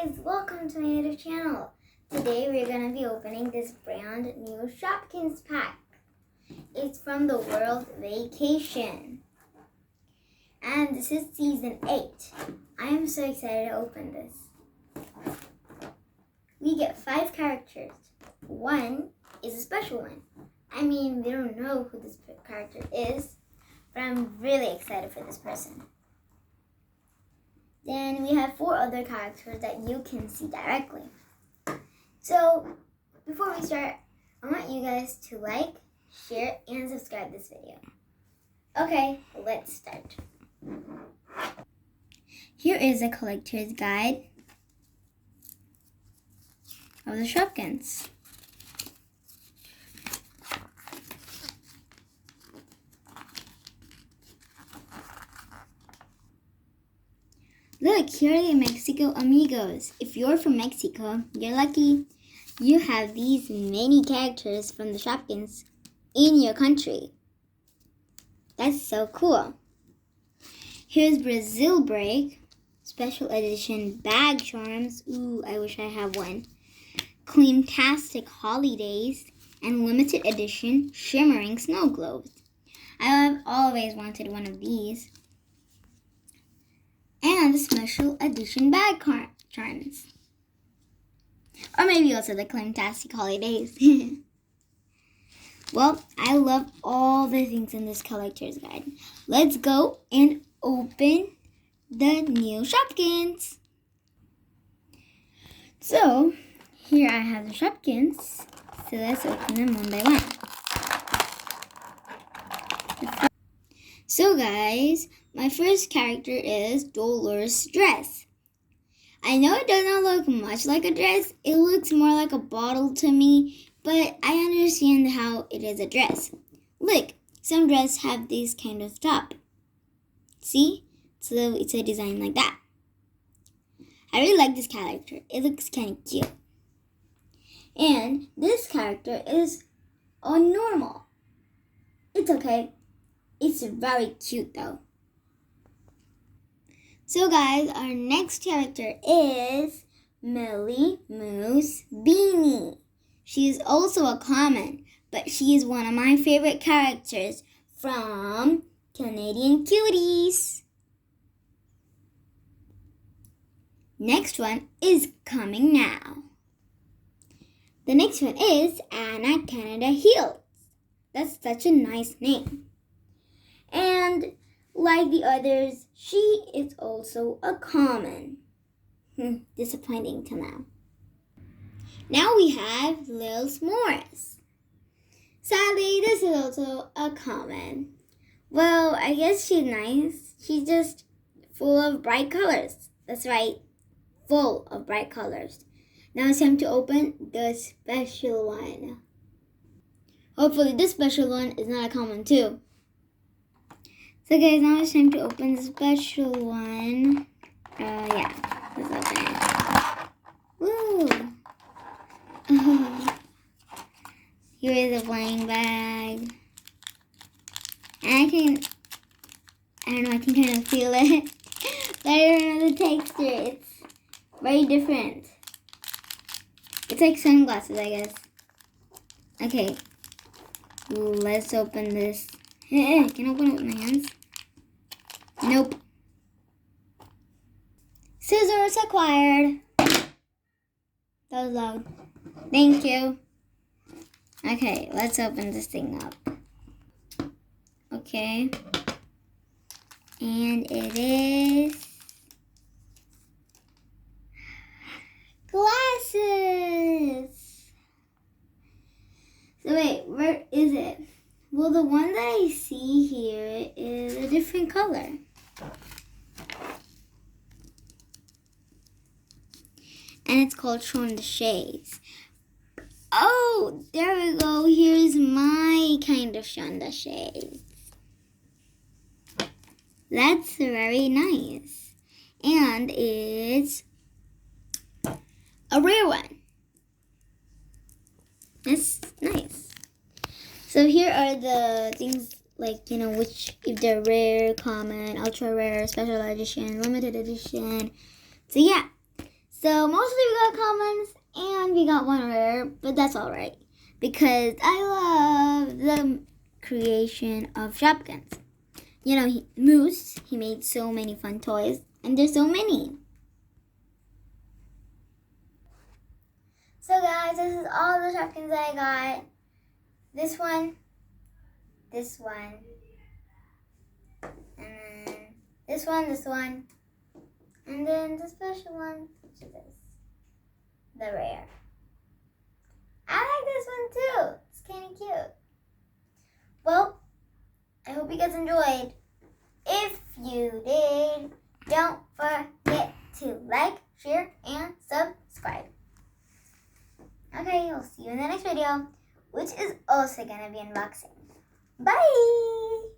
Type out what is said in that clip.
guys, welcome to my YouTube channel. Today we're going to be opening this brand new Shopkins pack. It's from the World Vacation. And this is season 8. I am so excited to open this. We get 5 characters. One is a special one. I mean, we don't know who this character is, but I'm really excited for this person. Then we have 4 other characters that you can see directly. So, before we start, I want you guys to like, share, and subscribe this video. Okay, let's start. Here is a collector's guide of the Shopkins. Look, here are the Mexico amigos. If you're from Mexico, you're lucky. You have these many characters from the Shopkins in your country. That's so cool. Here's Brazil Break, special edition bag charms. Ooh, I wish I had one. Cleantastic Holidays, and limited edition shimmering snow globes. I have always wanted one of these. And the special edition bag charms. Or maybe also the Cleantastic Holidays. Well, I love all the things in this collector's guide. Let's go and open the new Shopkins. So, here I have the Shopkins. So let's open them one by one. So guys, my first character is Dolores' dress. I know it does not look much like a dress. It looks more like a bottle to me, but I understand how it is a dress. Look, some dresses have this kind of top. See? So it's a design like that. I really like this character. It looks kind of cute. And this character is a normal. It's okay. It's very cute though. So guys, our next character is Millie Moose Beanie. She is also a common, but she is one of my favorite characters from Canadian Cuties. Next one is coming now. The next one is Anna Canada Hills. That's such a nice name. And like the others, she is also a common. Disappointing to now. Now we have Lil S'mores. Sadly, this is also a common. Well, I guess she's nice. She's just full of bright colors. That's right, full of bright colors. Now it's time to open the special one. Hopefully this special one is not a common too. So guys, now it's time to open the special one. Yeah, let's open it. Woo! Here is a blind bag. And I don't know, I can kind of feel it. But I don't know the texture. It's very different. It's like sunglasses, I guess. Okay, let's open this. Can I open it with my hands? Nope. Scissors acquired. That was loud. Thank you. Okay, let's open this thing up. Okay. And it is glasses. So wait, where is it? Well, the one that I see here is a different color. And it's called Showing the Shades. Oh, there we go. Here's my kind of Showing the Shades. That's very nice. And it's a rare one. That's nice. So here are the things like, which, if they're rare, common, ultra rare, special edition, limited edition. So yeah. So mostly we got commons and we got one rare, but that's alright. Because I love the creation of Shopkins. You know, Moose, he made so many fun toys, and there's so many. So guys, this is all the Shopkins that I got. This one, and then this one, and then the special one, which is this, the rare. I like this one too. It's kind of cute. Well, I hope you guys enjoyed. If you did, don't forget to like, share, and subscribe. Okay, I'll see you in the next video, which is also going to be unboxing. Bye!